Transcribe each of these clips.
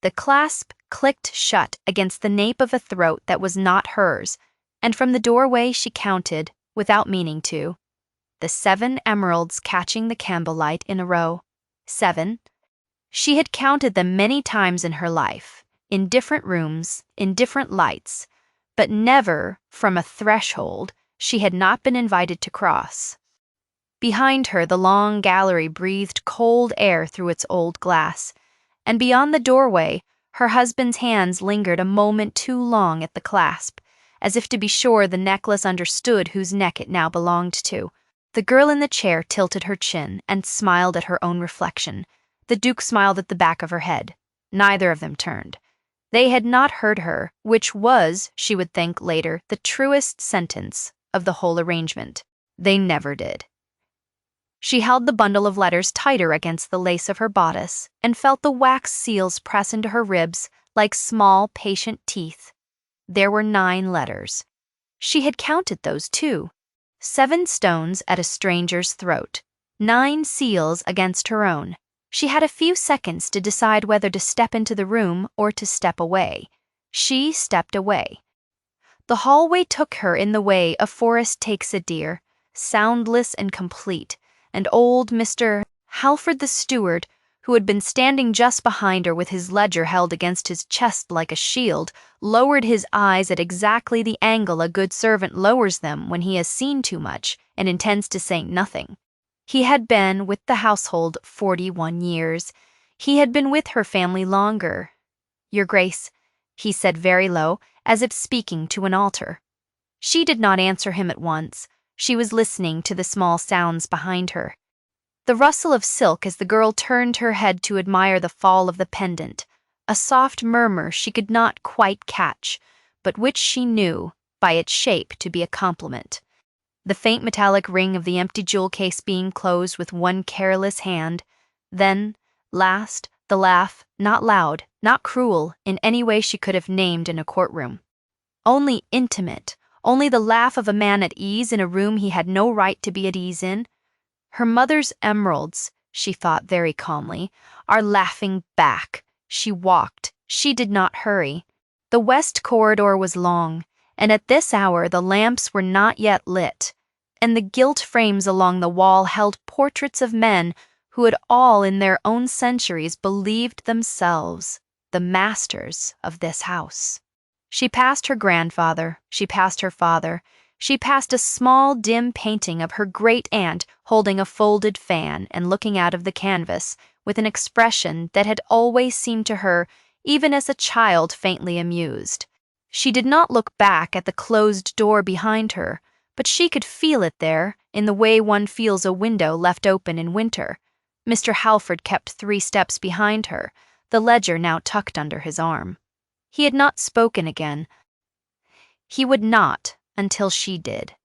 The clasp clicked shut against the nape of a throat that was not hers, and from the doorway she counted, without meaning to, the 7 emeralds catching the candlelight in a row. 7. She had counted them many times in her life, in different rooms, in different lights, but never from a threshold she had not been invited to cross. Behind her, the long gallery breathed cold air through its old glass, and beyond the doorway, her husband's hands lingered a moment too long at the clasp, as if to be sure the necklace understood whose neck it now belonged to. The girl in the chair tilted her chin and smiled at her own reflection. The Duke smiled at the back of her head. Neither of them turned. They had not heard her, which was, she would think later, the truest sentence of the whole arrangement. They never did. She held the bundle of letters tighter against the lace of her bodice and felt the wax seals press into her ribs like small, patient teeth. There were 9 letters. She had counted those too. 7 stones at a stranger's throat. 9 seals against her own. She had a few seconds to decide whether to step into the room or to step away. She stepped away. The hallway took her in the way a forest takes a deer, soundless and complete, and old Mr. Halford the steward, who had been standing just behind her with his ledger held against his chest like a shield, lowered his eyes at exactly the angle a good servant lowers them when he has seen too much and intends to say nothing. He had been with the household 41 years. He had been with her family longer. "Your Grace," he said very low, as if speaking to an altar. She did not answer him at once. She was listening to the small sounds behind her. The rustle of silk as the girl turned her head to admire the fall of the pendant, a soft murmur she could not quite catch, but which she knew, by its shape, to be a compliment. The faint metallic ring of the empty jewel case being closed with one careless hand. Then, last, the laugh, not loud, not cruel, in any way she could have named in a courtroom. Only intimate, only the laugh of a man at ease in a room he had no right to be at ease in. Her mother's emeralds, she thought very calmly, are laughing back. She walked. She did not hurry. The west corridor was long, and at this hour the lamps were not yet lit, and the gilt frames along the wall held portraits of men who had all in their own centuries believed themselves the masters of this house. She passed her grandfather, she passed her father, she passed a small, dim painting of her great-aunt holding a folded fan and looking out of the canvas with an expression that had always seemed to her, even as a child, faintly amused. She did not look back at the closed door behind her, but she could feel it there, in the way one feels a window left open in winter. Mr. Halford kept 3 steps behind her, the ledger now tucked under his arm. He had not spoken again. He would not until she did.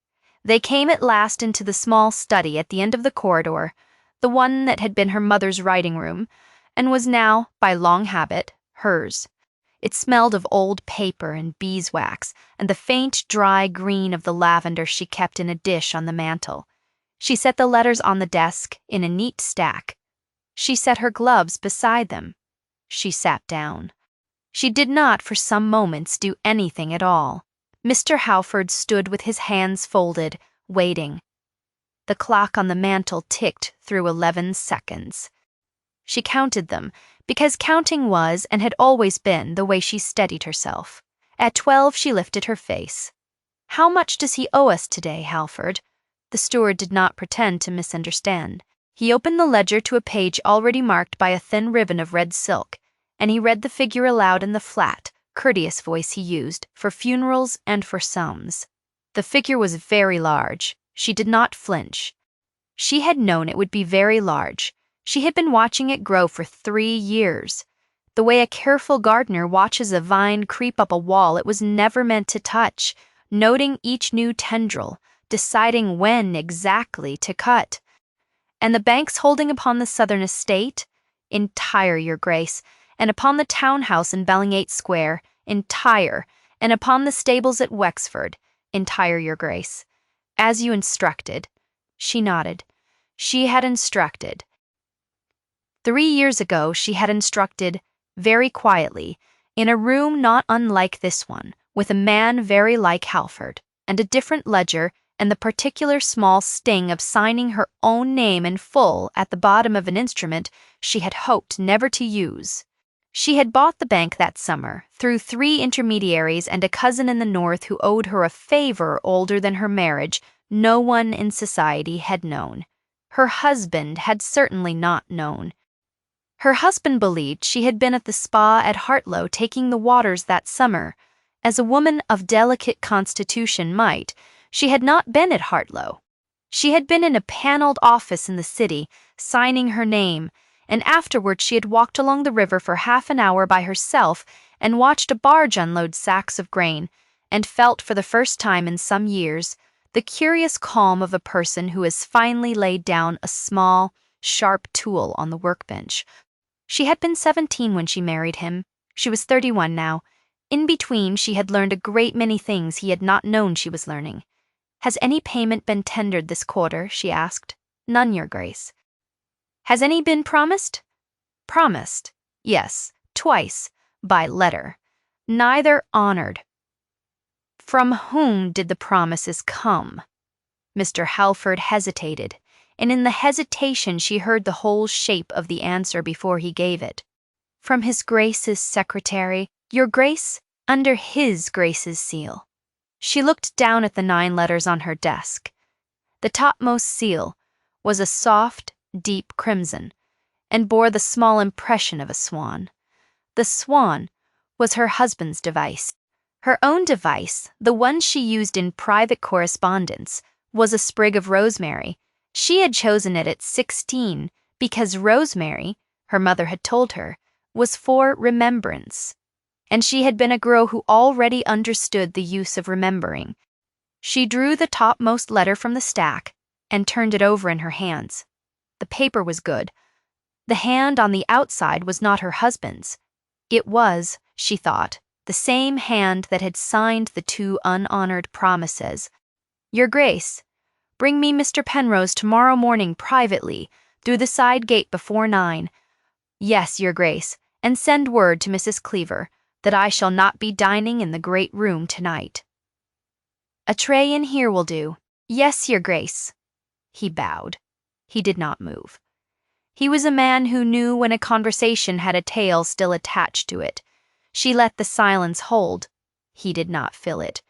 They came at last into the small study at the end of the corridor, the one that had been her mother's writing room, and was now, by long habit, hers. It smelled of old paper and beeswax, and the faint, dry green of the lavender she kept in a dish on the mantel. She set the letters on the desk in a neat stack. She set her gloves beside them. She sat down. She did not, for some moments, do anything at all. Mr. Halford stood with his hands folded, waiting. The clock on the mantel ticked through 11 seconds. She counted them, because counting was and had always been the way she steadied herself. At 12 she lifted her face. "How much does he owe us today, Halford?" The steward did not pretend to misunderstand. He opened the ledger to a page already marked by a thin ribbon of red silk, and he read the figure aloud in the flat, courteous voice he used for funerals and for sums. The figure was very large. She did not flinch. She had known it would be very large. She had been watching it grow for 3 years. The way a careful gardener watches a vine creep up a wall it was never meant to touch, noting each new tendril, deciding when exactly to cut. And the banks holding upon the southern estate? Entire, Your Grace, and upon the townhouse in Bellingate Square? Entire, and upon the stables at Wexford? Entire, Your Grace. As you instructed. She nodded. She had instructed. 3 years ago she had instructed very quietly, in a room not unlike this one, with a man very like Halford, and a different ledger, and the particular small sting of signing her own name in full at the bottom of an instrument she had hoped never to use. She had bought the bank that summer, through 3 intermediaries and a cousin in the north who owed her a favor older than her marriage no one in society had known. Her husband had certainly not known. Her husband believed she had been at the spa at Hartlow taking the waters that summer. As a woman of delicate constitution might, she had not been at Hartlow. She had been in a paneled office in the city, signing her name, and afterward she had walked along the river for half an hour by herself and watched a barge unload sacks of grain, and felt for the first time in some years the curious calm of a person who has finally laid down a small, sharp tool on the workbench. She had been 17 when she married him. She was 31 now. In between, she had learned a great many things he had not known she was learning. "Has any payment been tendered this quarter?" she asked. "None, Your Grace." "Has any been promised?" "Promised? Yes, twice, by letter. Neither honored." "From whom did the promises come?" Mr. Halford hesitated, and in the hesitation she heard the whole shape of the answer before he gave it. "From His Grace's secretary, Your Grace, under His Grace's seal." She looked down at the 9 letters on her desk. The topmost seal was a soft, deep crimson, and bore the small impression of a swan. The swan was her husband's device. Her own device, the one she used in private correspondence, was a sprig of rosemary. She had chosen it at 16 because rosemary, her mother had told her, was for remembrance, and she had been a girl who already understood the use of remembering. She drew the topmost letter from the stack and turned it over in her hands. The paper was good. The hand on the outside was not her husband's. It was, she thought, the same hand that had signed the 2 unhonored promises. "Your Grace, bring me Mr. Penrose tomorrow morning privately, through the side gate before 9. Yes, Your Grace, and send word to Mrs. Cleaver that I shall not be dining in the great room tonight." "A tray in here will do." "Yes, Your Grace." He bowed. He did not move. He was a man who knew when a conversation had a tail still attached to it. She let the silence hold. He did not fill it.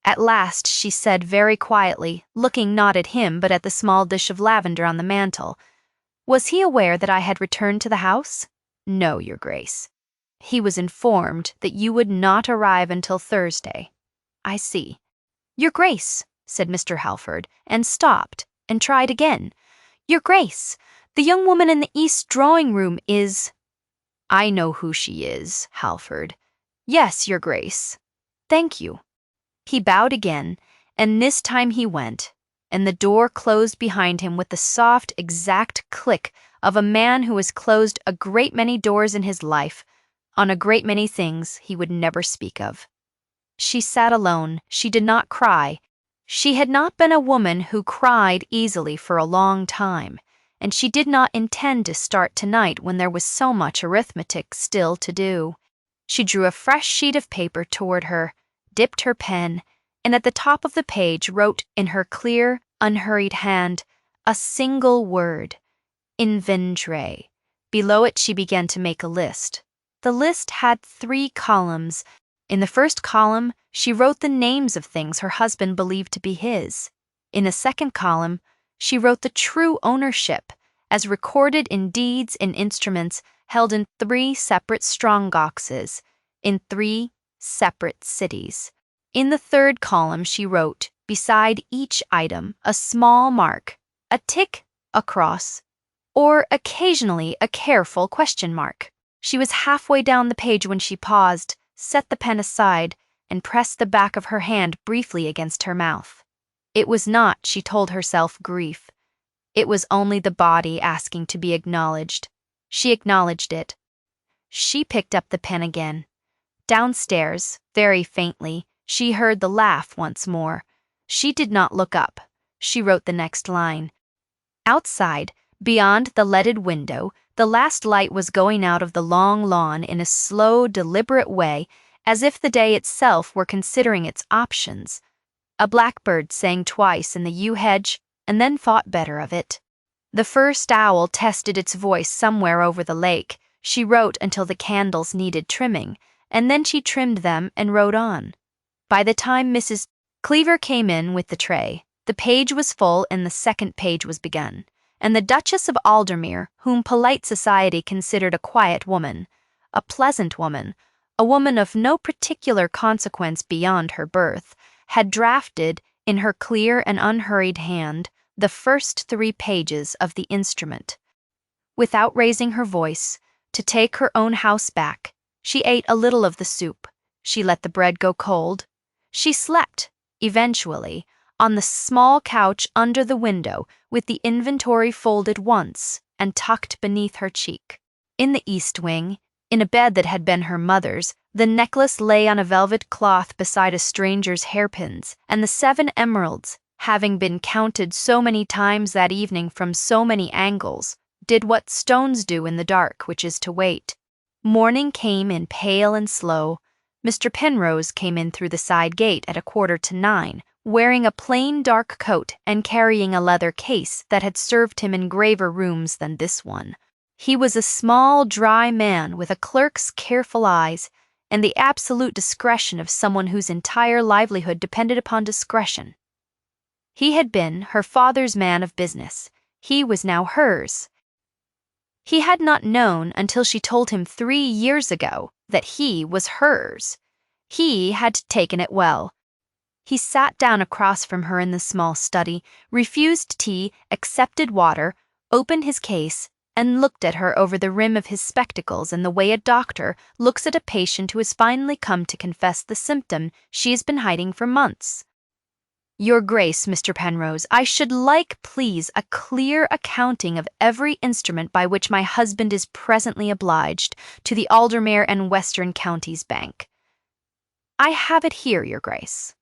At last she said very quietly, looking not at him but at the small dish of lavender on the mantel, "Was he aware that I had returned to the house?" "No, Your Grace." "He was informed that you would not arrive until Thursday." "I see." "Your Grace," said Mr. Halford, and stopped, and tried again. "Your Grace, the young woman in the east drawing-room is—" "I know who she is, Halford." "Yes, Your Grace." "Thank you." He bowed again, and this time he went, and the door closed behind him with the soft, exact click of a man who has closed a great many doors in his life, on a great many things he would never speak of. She sat alone. She did not cry. She had not been a woman who cried easily for a long time, and she did not intend to start tonight when there was so much arithmetic still to do. She drew a fresh sheet of paper toward her, dipped her pen, and at the top of the page wrote in her clear, unhurried hand a single word, "Invendre." Below it she began to make a list. The list had 3 columns. In the first column, she wrote the names of things her husband believed to be his. In the second column, she wrote the true ownership, as recorded in deeds and instruments held in 3 separate strong-boxes, in 3 separate cities. In the third column, she wrote, beside each item, a small mark, a tick, a cross, or occasionally a careful question mark. She was halfway down the page when she paused, set the pen aside, and pressed the back of her hand briefly against her mouth. It was not, she told herself, grief. It was only the body asking to be acknowledged. She acknowledged it. She picked up the pen again. Downstairs, very faintly, she heard the laugh once more. She did not look up. She wrote the next line. Outside, beyond the leaded window, The last light was going out of the long lawn in a slow, deliberate way, as if the day itself were considering its options. A blackbird sang twice in the yew hedge and then thought better of it. The first owl tested its voice somewhere over the lake. She wrote until the candles needed trimming, and then she trimmed them and wrote on. By the time Mrs. Cleaver came in with the tray, the page was full and the second page was begun, and the Duchess of Aldermere, whom polite society considered a quiet woman, a pleasant woman, a woman of no particular consequence beyond her birth, had drafted, in her clear and unhurried hand, the first 3 pages of the instrument. Without raising her voice, to take her own house back, she ate a little of the soup. She let the bread go cold. She slept, eventually, on the small couch under the window with the inventory folded once and tucked beneath her cheek. In the east wing, in a bed that had been her mother's, the necklace lay on a velvet cloth beside a stranger's hairpins, and the 7 emeralds, having been counted so many times that evening from so many angles, did what stones do in the dark, which is to wait. Morning came in pale and slow. Mr. Penrose came in through the side gate at 8:45, wearing a plain dark coat and carrying a leather case that had served him in graver rooms than this one. He was a small, dry man with a clerk's careful eyes and the absolute discretion of someone whose entire livelihood depended upon discretion. He had been her father's man of business. He was now hers. He had not known until she told him 3 years ago that he was hers. He had taken it well. He sat down across from her in the small study, refused tea, accepted water, opened his case, and looked at her over the rim of his spectacles in the way a doctor looks at a patient who has finally come to confess the symptom she has been hiding for months. Your Grace, Mr. Penrose, I should like, please, a clear accounting of every instrument by which my husband is presently obliged to the Aldermere and Western Counties Bank. I have it here, Your Grace.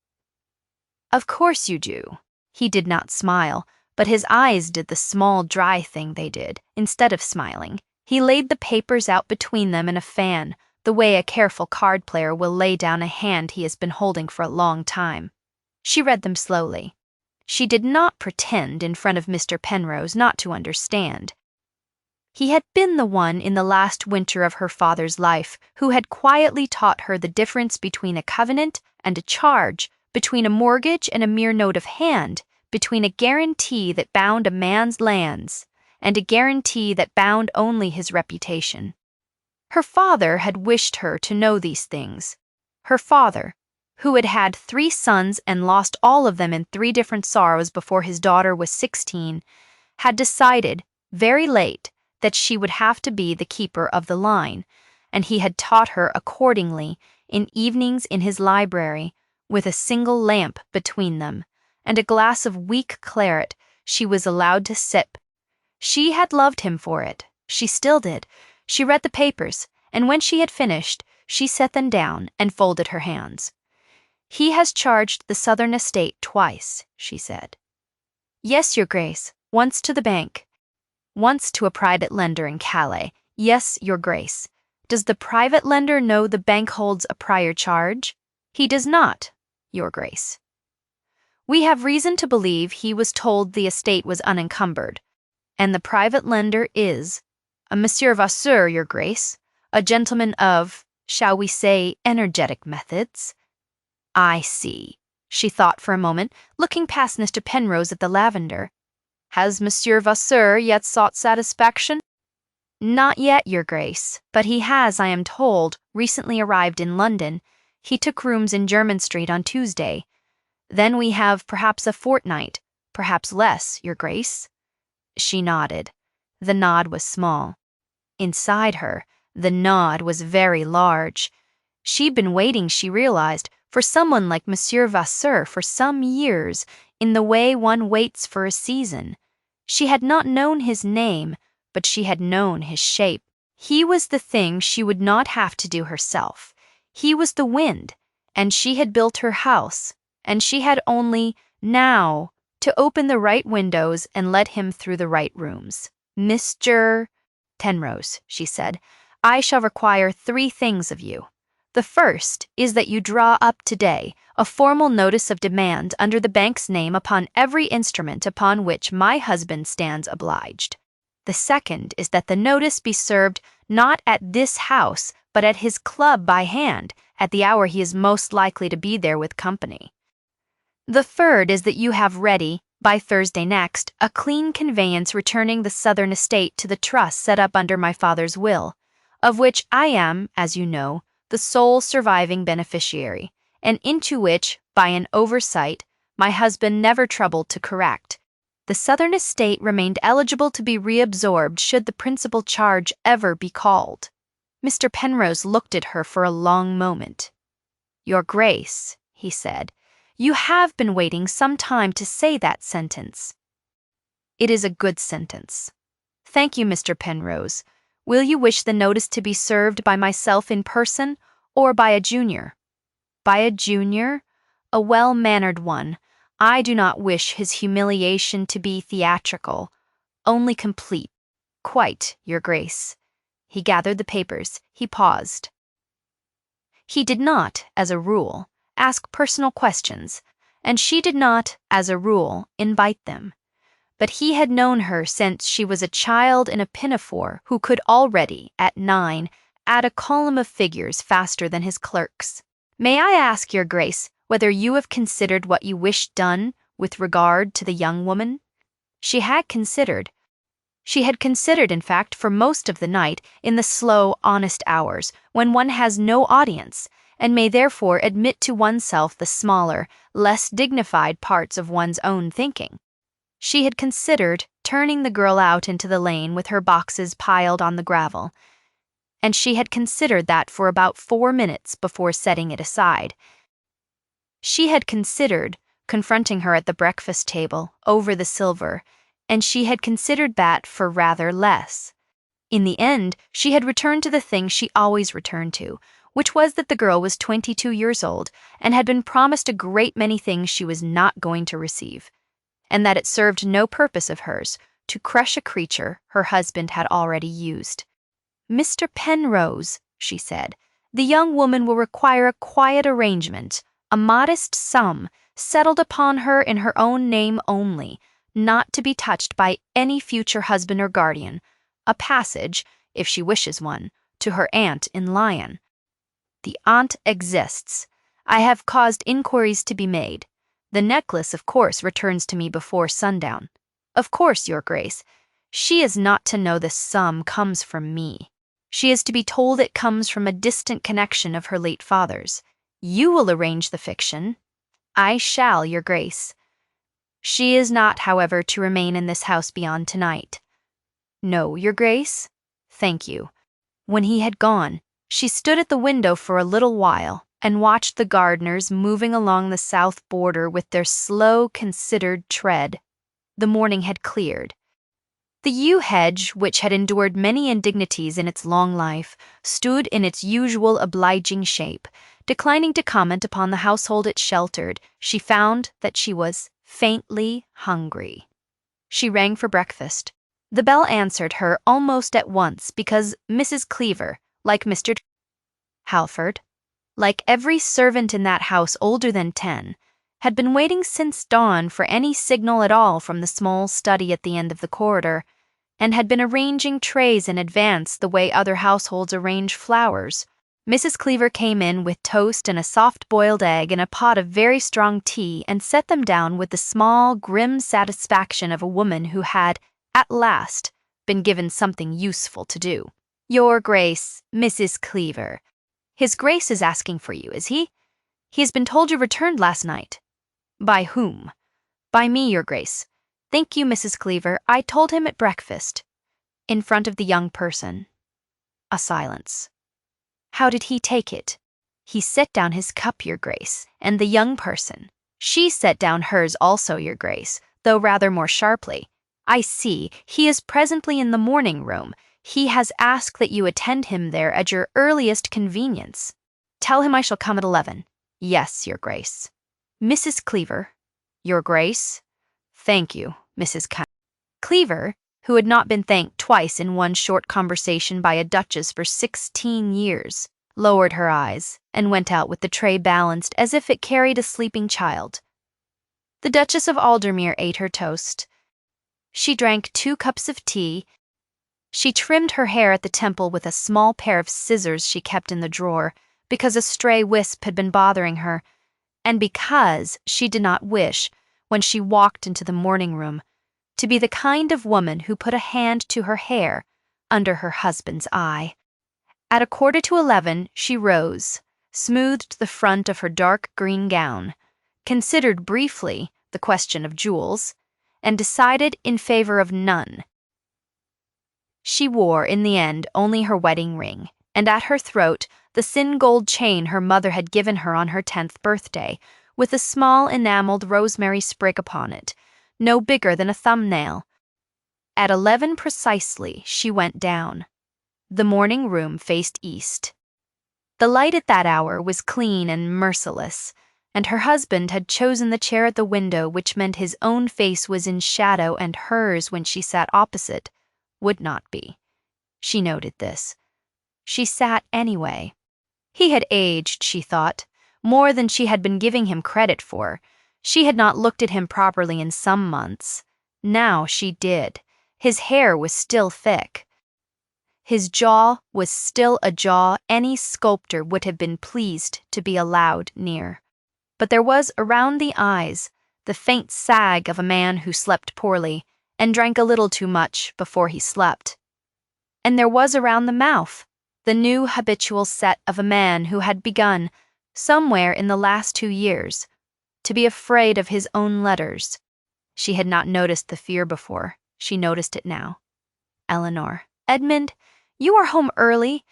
Of course you do. He did not smile, but his eyes did the small, dry thing they did. Instead of smiling, he laid the papers out between them in a fan, the way a careful card player will lay down a hand he has been holding for a long time. She read them slowly. She did not pretend in front of Mr. Penrose not to understand. He had been the one in the last winter of her father's life who had quietly taught her the difference between a covenant and a charge, between a mortgage and a mere note of hand, between a guarantee that bound a man's lands and a guarantee that bound only his reputation. Her father had wished her to know these things. Her father, who had had 3 sons and lost all of them in 3 different sorrows before his daughter was 16, had decided, very late, that she would have to be the keeper of the line, and he had taught her accordingly, in evenings in his library, with a single lamp between them, and a glass of weak claret she was allowed to sip. She had loved him for it. She still did. She read the papers, and when she had finished, she set them down and folded her hands. He has charged the Southern estate twice, she said. Yes, Your Grace, once to the bank, once to a private lender in Calais. Yes, Your Grace. Does the private lender know the bank holds a prior charge? He does not, Your Grace. We have reason to believe he was told the estate was unencumbered, and the private lender is a Monsieur Vasseur, Your Grace, a gentleman of, shall we say, energetic methods. I see, she thought for a moment, looking past Mr. Penrose at the lavender. Has Monsieur Vasseur yet sought satisfaction? Not yet, Your Grace, but he has, I am told, recently arrived in London. He took rooms in Jermyn Street on Tuesday. Then we have perhaps a fortnight, perhaps less, Your Grace. She nodded. The nod was small. Inside her, the nod was very large. She'd been waiting, she realized, for someone like Monsieur Vasseur for some years, in the way one waits for a season. She had not known his name, but she had known his shape. He was the thing she would not have to do herself. He was the wind, and she had built her house, and she had only, now, to open the right windows and let him through the right rooms. Mr. Penrose, she said, I shall require 3 things of you. The first is that you draw up today a formal notice of demand under the bank's name upon every instrument upon which my husband stands obliged. The second is that the notice be served not at this house, but at his club by hand, at the hour he is most likely to be there with company. The third is that you have ready, by Thursday next, a clean conveyance returning the southern estate to the trust set up under my father's will, of which I am, as you know, the sole surviving beneficiary, and into which, by an oversight, my husband never troubled to correct, the southern estate remained eligible to be reabsorbed should the principal charge ever be called. Mr. Penrose looked at her for a long moment. Your Grace, he said, you have been waiting some time to say that sentence. It is a good sentence. Thank you, Mr. Penrose. Will you wish the notice to be served by myself in person or by a junior? By a junior? A well-mannered one. I do not wish his humiliation to be theatrical, only complete. Quite, Your Grace. He gathered the papers. He paused. He did not, as a rule, ask personal questions, and she did not, as a rule, invite them. But he had known her since she was a child in a pinafore who could already, at 9, add a column of figures faster than his clerks. May I ask, Your Grace, whether you have considered what you wish done with regard to the young woman? She had considered. She had considered, in fact, for most of the night, in the slow, honest hours, when one has no audience, and may therefore admit to oneself the smaller, less dignified parts of one's own thinking. She had considered turning the girl out into the lane with her boxes piled on the gravel, and she had considered that for about 4 minutes before setting it aside. She had considered confronting her at the breakfast table, over the silver, and she had considered that for rather less. In the end, she had returned to the thing she always returned to, which was that the girl was 22 years old and had been promised a great many things she was not going to receive, and that it served no purpose of hers to crush a creature her husband had already used. Mr. Penrose, she said, the young woman will require a quiet arrangement, a modest sum, settled upon her in her own name only, not to be touched by any future husband or guardian, a passage, if she wishes one, to her aunt in Lyon. The aunt exists. I have caused inquiries to be made. The necklace, of course, returns to me before sundown. Of course, Your Grace. She is not to know the sum comes from me. She is to be told it comes from a distant connection of her late father's. You will arrange the fiction. I shall, Your Grace. She is not, however, to remain in this house beyond tonight. No, Your Grace? Thank you. When he had gone, she stood at the window for a little while and watched the gardeners moving along the south border with their slow, considered tread. The morning had cleared. The yew hedge, which had endured many indignities in its long life, stood in its usual obliging shape. Declining to comment upon the household it sheltered, she found that she was faintly hungry. She rang for breakfast. The bell answered her almost at once because Mrs. Cleaver, like Mr. Halford, like every servant in that house older than 10, had been waiting since dawn for any signal at all from the small study at the end of the corridor, and had been arranging trays in advance the way other households arrange flowers. Mrs. Cleaver came in with toast and a soft-boiled egg and a pot of very strong tea and set them down with the small, grim satisfaction of a woman who had, at last, been given something useful to do. Your Grace, Mrs. Cleaver. His Grace is asking for you, is he? He has been told you returned last night. By whom? By me, Your Grace. Thank you, Mrs. Cleaver. I told him at breakfast. In front of the young person. A silence. How did he take it? He set down his cup, Your Grace, and the young person. She set down hers also, Your Grace, though rather more sharply. I see, he is presently in the morning room. He has asked that you attend him there at your earliest convenience. Tell him I shall come at 11. Yes, Your Grace. Mrs. Cleaver. Your Grace. Thank you, Mrs. Cleaver, who had not been thanked twice in one short conversation by a duchess for 16 years, lowered her eyes and went out with the tray balanced as if it carried a sleeping child. The Duchess of Aldermere ate her toast. She drank 2 cups of tea. She trimmed her hair at the temple with a small pair of scissors she kept in the drawer because a stray wisp had been bothering her, and because she did not wish, when she walked into the morning room, to be the kind of woman who put a hand to her hair under her husband's eye. At 11:15, she rose, smoothed the front of her dark green gown, considered briefly the question of jewels, and decided in favor of none. She wore, in the end, only her wedding ring, and at her throat the thin gold chain her mother had given her on her 10th birthday, with a small enameled rosemary sprig upon it, no bigger than a thumbnail. At 11 precisely, she went down. The morning room faced east. The light at that hour was clean and merciless, and her husband had chosen the chair at the window, which meant his own face was in shadow and hers, when she sat opposite, would not be. She noted this. She sat anyway. He had aged, she thought, more than she had been giving him credit for. She had not looked at him properly in some months. Now she did. His hair was still thick. His jaw was still a jaw any sculptor would have been pleased to be allowed near. But there was around the eyes the faint sag of a man who slept poorly and drank a little too much before he slept. And there was around the mouth the new habitual set of a man who had begun, somewhere in the last 2 years, to be afraid of his own letters. She had not noticed the fear before. She noticed it now. Eleanor. Edmund, you are home early.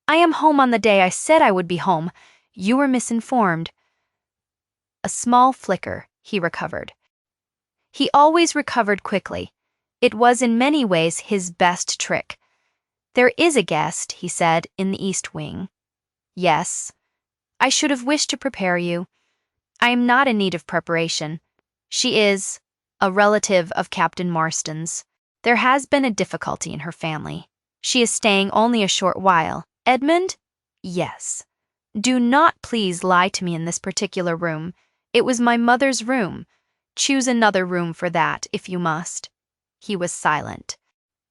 I am home on the day I said I would be home. You were misinformed. A small flicker, he recovered. He always recovered quickly. It was in many ways his best trick. There is a guest, he said, in the East Wing. Yes. I should have wished to prepare you. I am not in need of preparation. She is a relative of Captain Marston's. There has been a difficulty in her family. She is staying only a short while. Edmund? Yes. Do not please lie to me in this particular room. It was my mother's room. Choose another room for that, if you must. He was silent.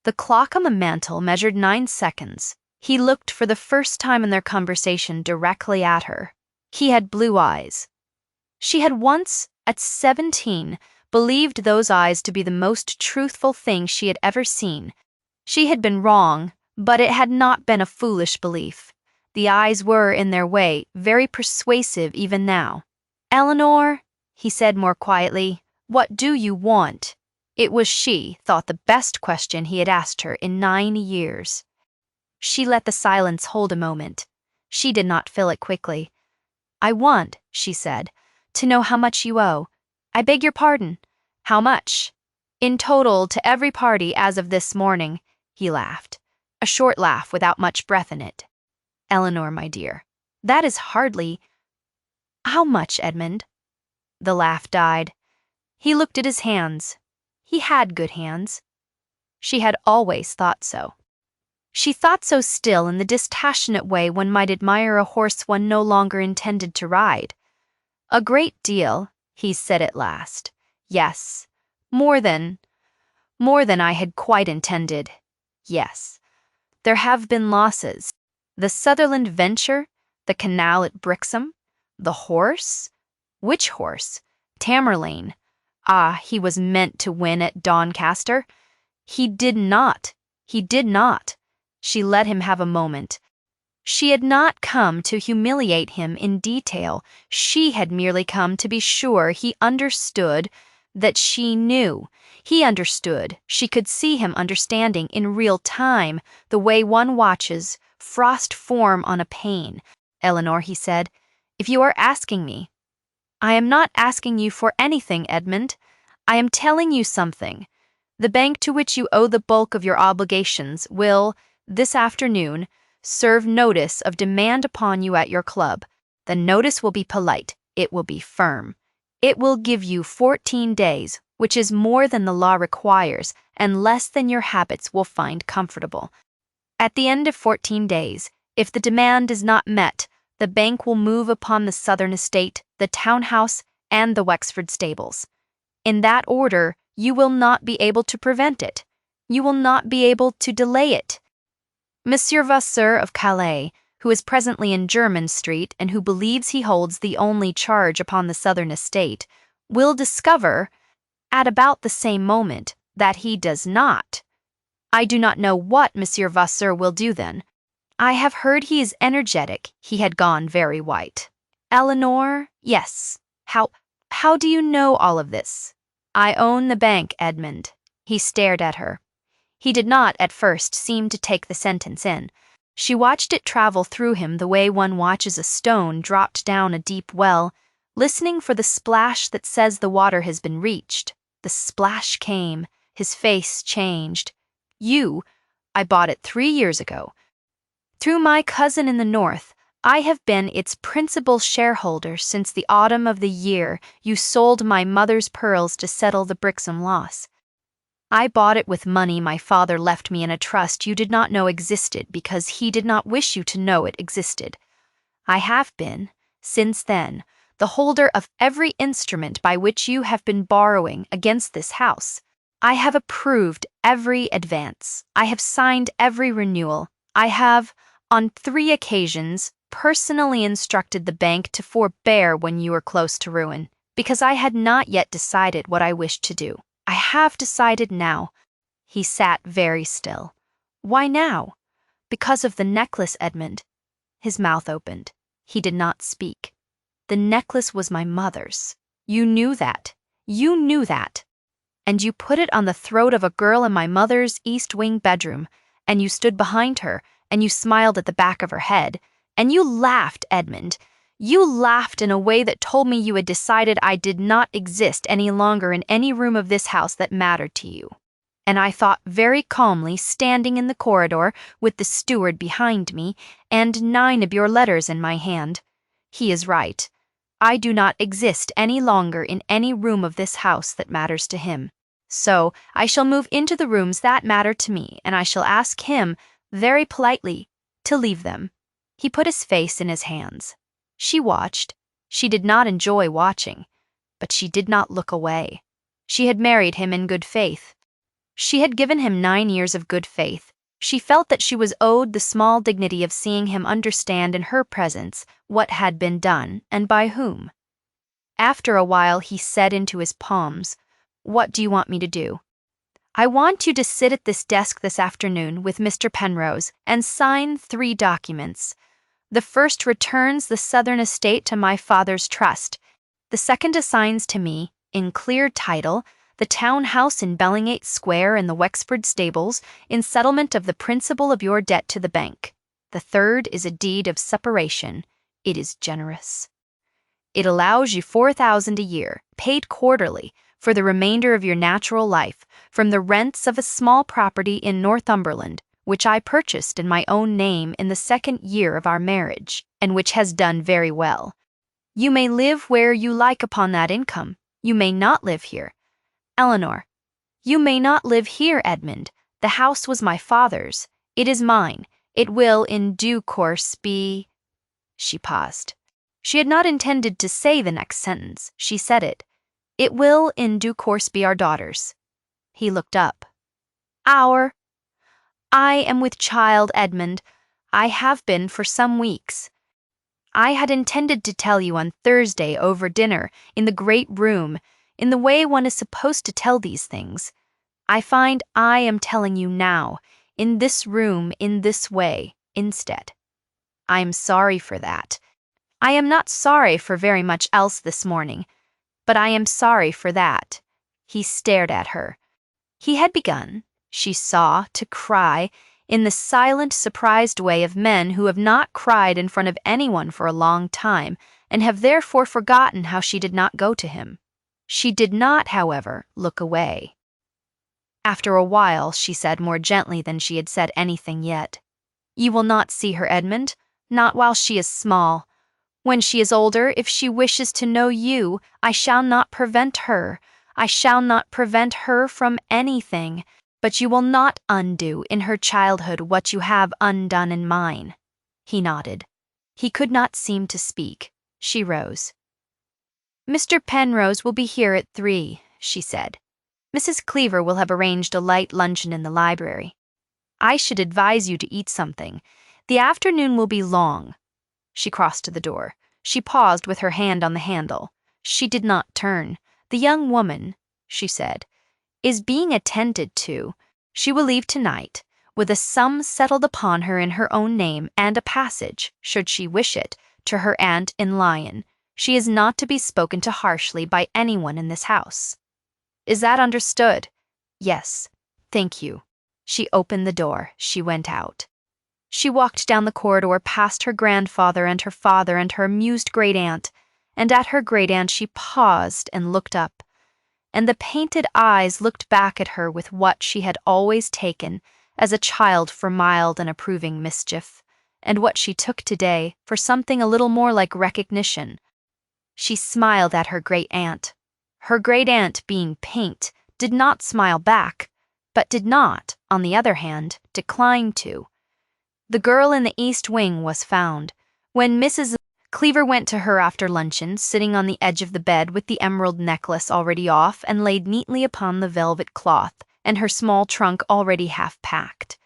The clock on the mantel measured 9 seconds. He looked for the first time in their conversation directly at her. He had blue eyes. She had once, at 17, believed those eyes to be the most truthful thing she had ever seen. She had been wrong, but it had not been a foolish belief. The eyes were, in their way, very persuasive even now. Eleanor, he said more quietly, what do you want? It was, she thought, the best question he had asked her in 9 years. She let the silence hold a moment. She did not fill it quickly. I want, she said, to know how much you owe. I beg your pardon. How much? In total, to every party as of this morning, he laughed. A short laugh without much breath in it. Eleanor, my dear, that is hardly... How much, Edmund? The laugh died. He looked at his hands. He had good hands. She had always thought so. She thought so still, in the dispassionate way one might admire a horse one no longer intended to ride. A great deal, he said at last. Yes, more than I had quite intended. Yes. There have been losses. The Sutherland venture, the canal at Brixham, the horse? Which horse? Tamerlane. Ah, he was meant to win at Doncaster. He did not. She let him have a moment. She had not come to humiliate him in detail. She had merely come to be sure he understood, that she knew. He understood. She could see him understanding in real time, the way one watches frost form on a pane. Eleanor, he said, if you are asking me, I am not asking you for anything, Edmund. I am telling you something. The bank to which you owe the bulk of your obligations will, this afternoon, serve notice of demand upon you at your club. The notice will be polite. It will be firm. It will give you 14 days, which is more than the law requires and less than your habits will find comfortable. At the end of 14 days, if the demand is not met, the bank will move upon the southern estate, the townhouse, and the Wexford stables. In that order, you will not be able to prevent it. You will not be able to delay it. Monsieur Vasseur of Calais, who is presently in Jermyn Street and who believes he holds the only charge upon the southern estate, will discover, at about the same moment, that he does not. I do not know what Monsieur Vasseur will do then. I have heard he is energetic. He had gone very white. Eleanor, yes. How do you know all of this? I own the bank, Edmund. He stared at her. He did not, at first, seem to take the sentence in. She watched it travel through him the way one watches a stone dropped down a deep well, listening for the splash that says the water has been reached. The splash came. His face changed. I bought it 3 years ago. Through my cousin in the north, I have been its principal shareholder since the autumn of the year you sold my mother's pearls to settle the Brixham loss. I bought it with money my father left me in a trust you did not know existed because he did not wish you to know it existed. I have been, since then, the holder of every instrument by which you have been borrowing against this house. I have approved every advance. I have signed every renewal. I have, on 3 occasions, personally instructed the bank to forbear when you were close to ruin, because I had not yet decided what I wished to do. I have decided now. He sat very still. Why now? Because of the necklace, Edmund. His mouth opened. He did not speak. The necklace was my mother's. You knew that. You knew that. And you put it on the throat of a girl in my mother's east wing bedroom, and you stood behind her, and you smiled at the back of her head, and you laughed, Edmund. You laughed in a way that told me you had decided I did not exist any longer in any room of this house that mattered to you. And I thought very calmly, standing in the corridor with the steward behind me and 9 of your letters in my hand. He is right. I do not exist any longer in any room of this house that matters to him. So I shall move into the rooms that matter to me, and I shall ask him, very politely, to leave them. He put his face in his hands. She watched. She did not enjoy watching, but she did not look away. She had married him in good faith. She had given him 9 years of good faith. She felt that she was owed the small dignity of seeing him understand in her presence what had been done and by whom. After a while he said into his palms, "What do you want me to do?" "I want you to sit at this desk this afternoon with Mr. Penrose and sign 3 documents. The first returns the southern estate to my father's trust. The second assigns to me, in clear title, the town house in Bellingham Square and the Wexford stables in settlement of the principal of your debt to the bank. The third is a deed of separation. It is generous. It allows you 4,000 a year, paid quarterly, for the remainder of your natural life, from the rents of a small property in Northumberland, which I purchased in my own name in the 2nd year of our marriage, and which has done very well. You may live where you like upon that income. You may not live here. Eleanor, you may not live here, Edmund. The house was my father's. It is mine. It will, in due course, be—" She paused. She had not intended to say the next sentence. She said it. "It will, in due course, be our daughter's." He looked up. I am with child, Edmund. I have been for some weeks. I had intended to tell you on Thursday over dinner, in the great room, in the way one is supposed to tell these things. I find I am telling you now, in this room, in this way, instead. I am sorry for that. I am not sorry for very much else this morning, but I am sorry for that." He stared at her. He had begun, she saw, to cry, in the silent, surprised way of men who have not cried in front of anyone for a long time, and have therefore forgotten how she did not go to him. She did not, however, look away. After a while, she said more gently than she had said anything yet, "You will not see her, Edmund, not while she is small. When she is older, if she wishes to know you, I shall not prevent her. I shall not prevent her from anything, but you will not undo in her childhood what you have undone in mine." He nodded. He could not seem to speak. She rose. "Mr. Penrose will be here at 3, she said. "Mrs. Cleaver will have arranged a light luncheon in the library. I should advise you to eat something. The afternoon will be long." She crossed to the door. She paused with her hand on the handle. She did not turn. "The young woman," she said, "is being attended to. She will leave tonight, with a sum settled upon her in her own name and a passage, should she wish it, to her aunt in Lyon. She is not to be spoken to harshly by anyone in this house. Is that understood?" "Yes, thank you." She opened the door. She went out. She walked down the corridor past her grandfather and her father and her amused great-aunt, and at her great-aunt she paused and looked up, and the painted eyes looked back at her with what she had always taken as a child for mild and approving mischief, and what she took today for something a little more like recognition. She smiled at her great-aunt. Her great-aunt, being paint, did not smile back, but did not, on the other hand, decline to. The girl in the east wing was found. When Mrs. Cleaver went to her after luncheon, sitting on the edge of the bed with the emerald necklace already off and laid neatly upon the velvet cloth, and her small trunk already half packed.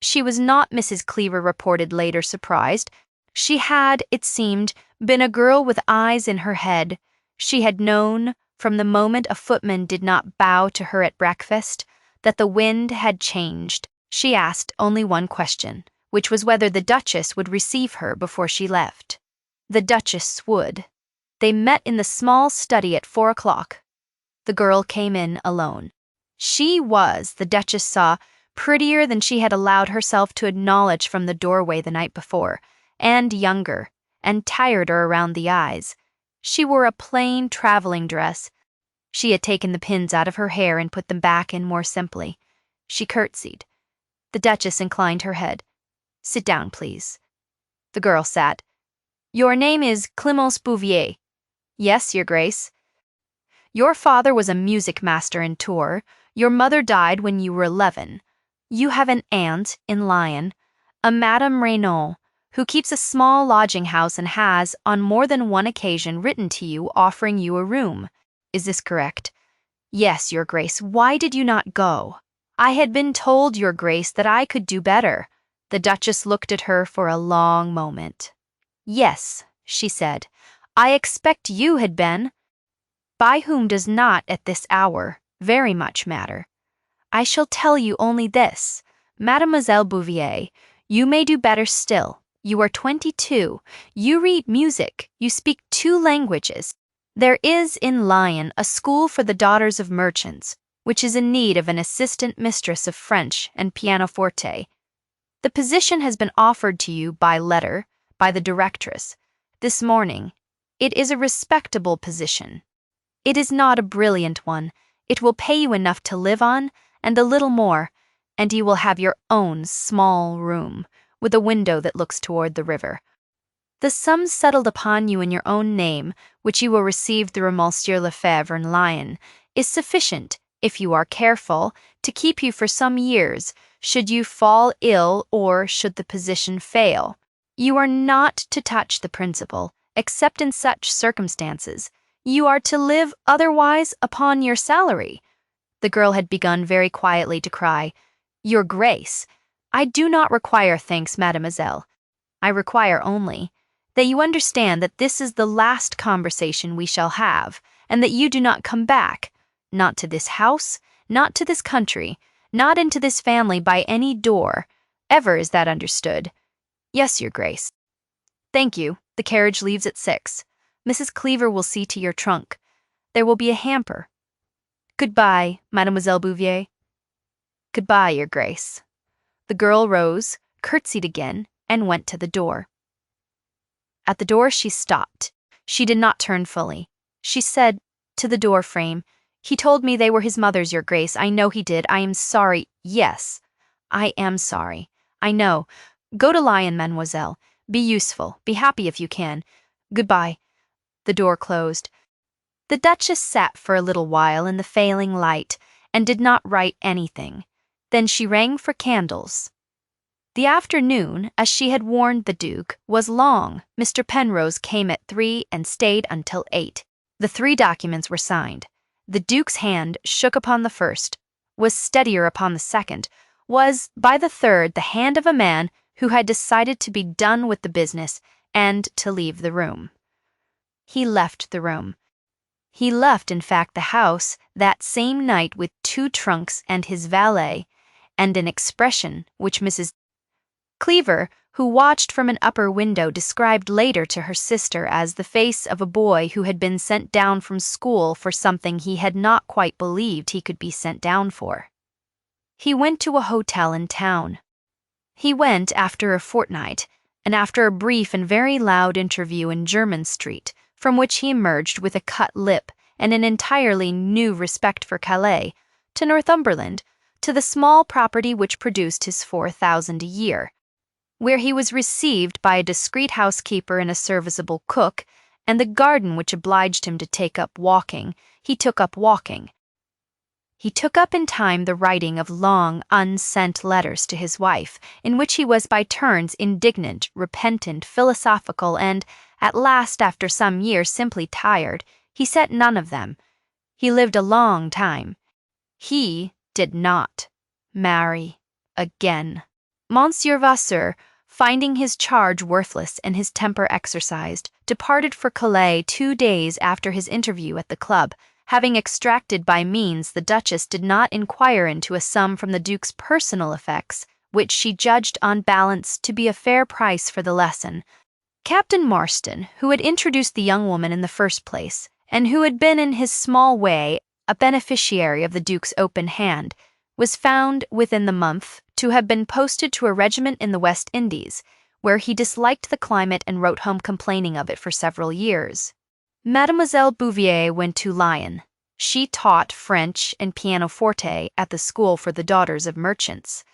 She was not, Mrs. Cleaver reported later, surprised. She had, it seemed, been a girl with eyes in her head. She had known, from the moment a footman did not bow to her at breakfast, that the wind had changed. She asked only one question, which was whether the Duchess would receive her before she left. The Duchess would. They met in the small study at 4 o'clock. The girl came in alone. She was, the Duchess saw, prettier than she had allowed herself to acknowledge from the doorway the night before, and younger, and tireder around the eyes. She wore a plain traveling dress. She had taken the pins out of her hair and put them back in more simply. She curtsied. The Duchess inclined her head. "Sit down, please." The girl sat. "Your name is Clémence Bouvier." "Yes, Your Grace." "Your father was a music master in Tours. Your mother died when you were 11. You have an aunt in Lyon, a Madame Raynaud, who keeps a small lodging-house and has, on more than one occasion, written to you offering you a room. Is this correct?" "Yes, Your Grace. Why did you not go?" "I had been told, Your Grace, that I could do better." The Duchess looked at her for a long moment. "Yes," she said, "I expect you had been." "By whom does not, at this hour, very much matter. I shall tell you only this. Mademoiselle Bouvier, you may do better still. You are 22. You read music. You speak 2 languages. There is in Lyon a school for the daughters of merchants, which is in need of an assistant mistress of French and pianoforte. The position has been offered to you by letter, by the directress, this morning. It is a respectable position. It is not a brilliant one. It will pay you enough to live on, and a little more, and you will have your own small room, with a window that looks toward the river. The sum settled upon you in your own name, which you will receive through Monsieur Lefebvre in Lyon, is sufficient, if you are careful, to keep you for some years, should you fall ill or should the position fail. You are not to touch the principal, except in such circumstances. You are to live otherwise upon your salary." The girl had begun very quietly to cry. "Your Grace, I do not require thanks, mademoiselle. I require only that you understand that this is the last conversation we shall have, and that you do not come back, not to this house, not to this country, not into this family by any door. Ever is that understood?" "Yes, Your Grace." "Thank you. The carriage leaves at 6. Mrs. Cleaver will see to your trunk. There will be a hamper. Goodbye, Mademoiselle Bouvier." "Goodbye, Your Grace." The girl rose, curtsied again, and went to the door. At the door she stopped. She did not turn fully. She said, to the door frame, "He told me they were his mother's, Your Grace. I know he did. I am sorry. Yes, I am sorry. I know. Go to Lyon, mademoiselle. Be useful. Be happy if you can. Goodbye." The door closed. The Duchess sat for a little while in the failing light and did not write anything. Then she rang for candles. The afternoon, as she had warned the Duke, was long. Mr. Penrose came at 3 and stayed until 8. The 3 documents were signed. The Duke's hand shook upon the first, was steadier upon the second, was, by the third, the hand of a man who had decided to be done with the business and to leave the room. He left the room. He left, in fact, the house that same night with 2 trunks and his valet, and an expression which Mrs. Cleaver, who watched from an upper window, described later to her sister as the face of a boy who had been sent down from school for something he had not quite believed he could be sent down for. He went to a hotel in town. He went after a fortnight, and after a brief and very loud interview in Jermyn Street, from which he emerged with a cut lip and an entirely new respect for Calais, to Northumberland, to the small property which produced his 4,000 a year, where he was received by a discreet housekeeper and a serviceable cook, and the garden which obliged him to take up walking. He took up walking. He took up in time the writing of long, unsent letters to his wife, in which he was by turns indignant, repentant, philosophical, and, at last, after some years, simply tired. He sent none of them. He lived a long time. He did not marry again. Monsieur Vasseur, finding his charge worthless and his temper exercised, departed for Calais 2 days after his interview at the club, having extracted by means the Duchess did not inquire into a sum from the Duke's personal effects, which she judged on balance to be a fair price for the lesson. Captain Marston, who had introduced the young woman in the first place, and who had been in his small way a beneficiary of the Duke's open hand, was found within the month to have been posted to a regiment in the West Indies, where he disliked the climate and wrote home complaining of it for several years. Mademoiselle Bouvier went to Lyon. She taught French and pianoforte at the school for the daughters of merchants.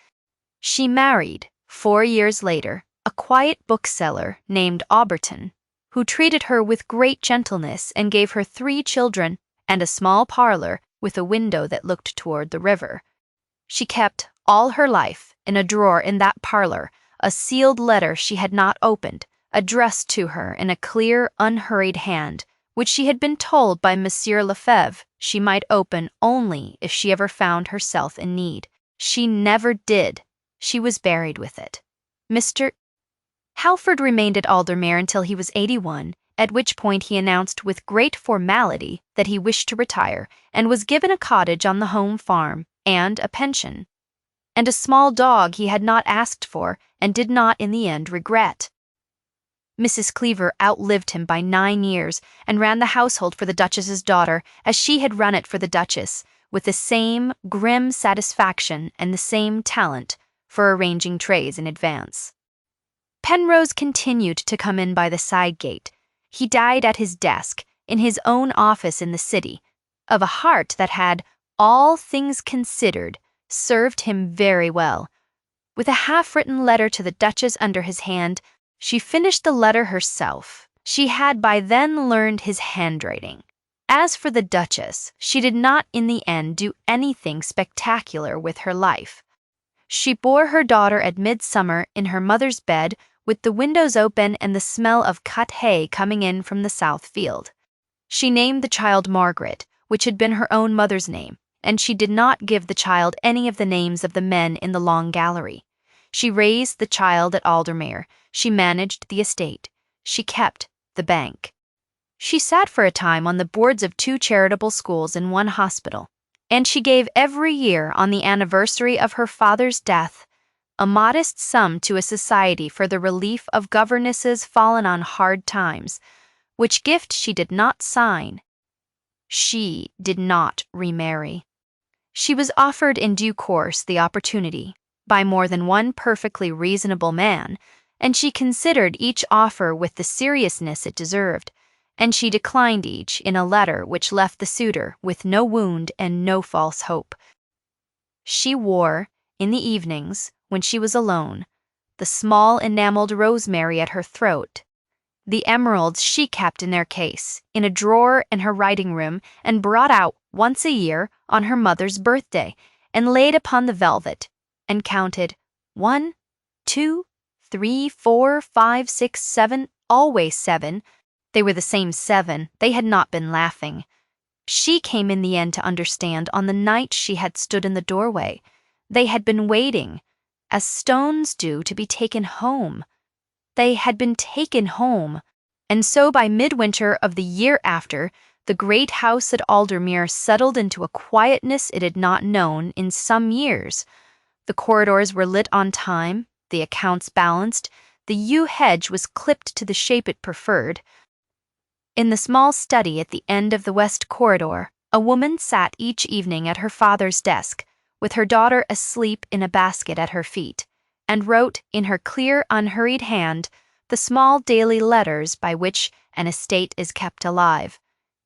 She married, 4 years later, a quiet bookseller named Auberton, who treated her with great gentleness and gave her 3 children and a small parlor with a window that looked toward the river. She kept, all her life, in a drawer in that parlor, a sealed letter she had not opened, addressed to her in a clear, unhurried hand, which she had been told by Monsieur Lefebvre she might open only if she ever found herself in need. She never did. She was buried with it. Mr. Halford remained at Aldermere until he was 81, at which point he announced with great formality that he wished to retire, and was given a cottage on the home farm, and a pension, and a small dog he had not asked for and did not in the end regret. Mrs. Cleaver outlived him by 9 years and ran the household for the Duchess's daughter as she had run it for the Duchess, with the same grim satisfaction and the same talent for arranging trays in advance. Penrose continued to come in by the side gate. He died at his desk, in his own office in the city, of a heart that had, all things considered, served him very well. With a half-written letter to the Duchess under his hand, she finished the letter herself. She had by then learned his handwriting. As for the Duchess, she did not in the end do anything spectacular with her life. She bore her daughter at midsummer in her mother's bed, with the windows open and the smell of cut hay coming in from the south field. She named the child Margaret, which had been her own mother's name, and she did not give the child any of the names of the men in the long gallery. She raised the child at Aldermere. She managed the estate. She kept the bank. She sat for a time on the boards of 2 charitable schools and 1 hospital, and she gave every year on the anniversary of her father's death a modest sum to a society for the relief of governesses fallen on hard times, which gift she did not sign. She did not remarry. She was offered in due course the opportunity, by more than one perfectly reasonable man, and she considered each offer with the seriousness it deserved, and she declined each in a letter which left the suitor with no wound and no false hope. She wore, in the evenings, when she was alone, the small enameled rosemary at her throat. The emeralds she kept in their case, in a drawer in her writing room, and brought out once a year on her mother's birthday, and laid upon the velvet, and counted 1, 2, 3, 4, 5, 6, 7, always 7. They were the same 7, they had not been laughing. She came in the end to understand on the night she had stood in the doorway. They had been waiting, as stones do, to be taken home. They had been taken home, and so by midwinter of the year after, the great house at Aldermere settled into a quietness it had not known in some years. The corridors were lit on time, the accounts balanced, the yew hedge was clipped to the shape it preferred. In the small study at the end of the west corridor, a woman sat each evening at her father's desk, with her daughter asleep in a basket at her feet, and wrote in her clear, unhurried hand the small daily letters by which an estate is kept alive.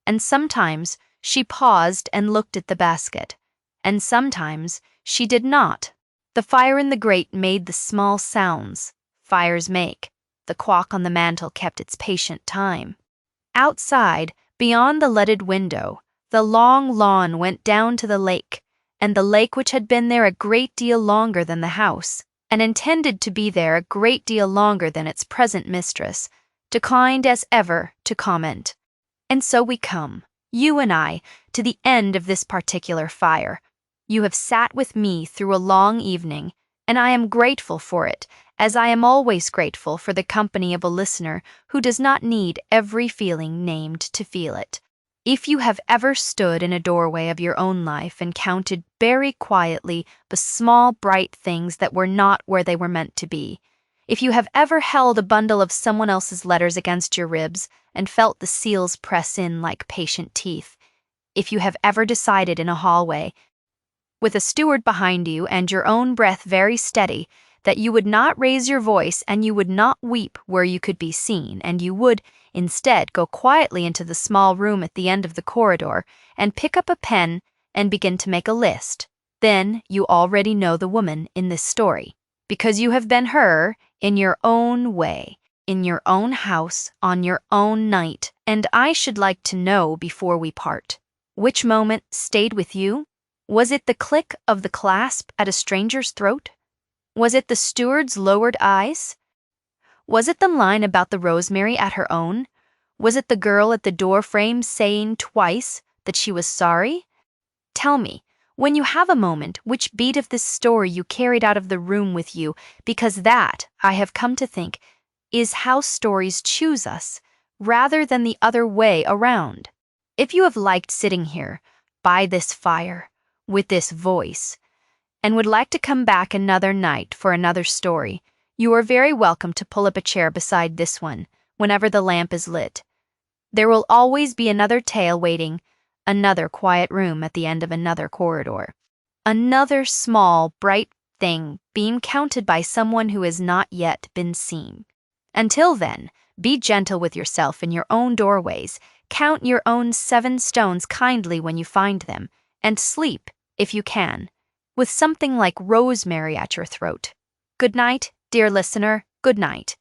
And sometimes she paused and looked at the basket, and sometimes she did not. The fire in the grate made the small sounds fires make. The clock on the mantel kept its patient time. Outside, beyond the leaded window, the long lawn went down to the lake, and the lake, which had been there a great deal longer than the house, and intended to be there a great deal longer than its present mistress, declined as ever to comment. And so we come, you and I, to the end of this particular fire. You have sat with me through a long evening, and I am grateful for it, as I am always grateful for the company of a listener who does not need every feeling named to feel it. If you have ever stood in a doorway of your own life and counted very quietly the small bright things that were not where they were meant to be, if you have ever held a bundle of someone else's letters against your ribs and felt the seals press in like patient teeth, if you have ever decided in a hallway, with a steward behind you and your own breath very steady, that you would not raise your voice and you would not weep where you could be seen, and you would, instead, go quietly into the small room at the end of the corridor and pick up a pen and begin to make a list, then you already know the woman in this story, because you have been her in your own way, in your own house, on your own night, and I should like to know before we part, which moment stayed with you? Was it the click of the clasp at a stranger's throat? Was it the steward's lowered eyes? Was it the line about the rosemary at her own? Was it the girl at the door-frame saying twice that she was sorry? Tell me, when you have a moment, which beat of this story you carried out of the room with you, because that, I have come to think, is how stories choose us, rather than the other way around. If you have liked sitting here, by this fire, with this voice, and would like to come back another night for another story, you are very welcome to pull up a chair beside this one, whenever the lamp is lit. There will always be another tale waiting, another quiet room at the end of another corridor, another small, bright thing being counted by someone who has not yet been seen. Until then, be gentle with yourself in your own doorways, count your own 7 stones kindly when you find them, and sleep, if you can, with something like rosemary at your throat. Good night, dear listener, good night.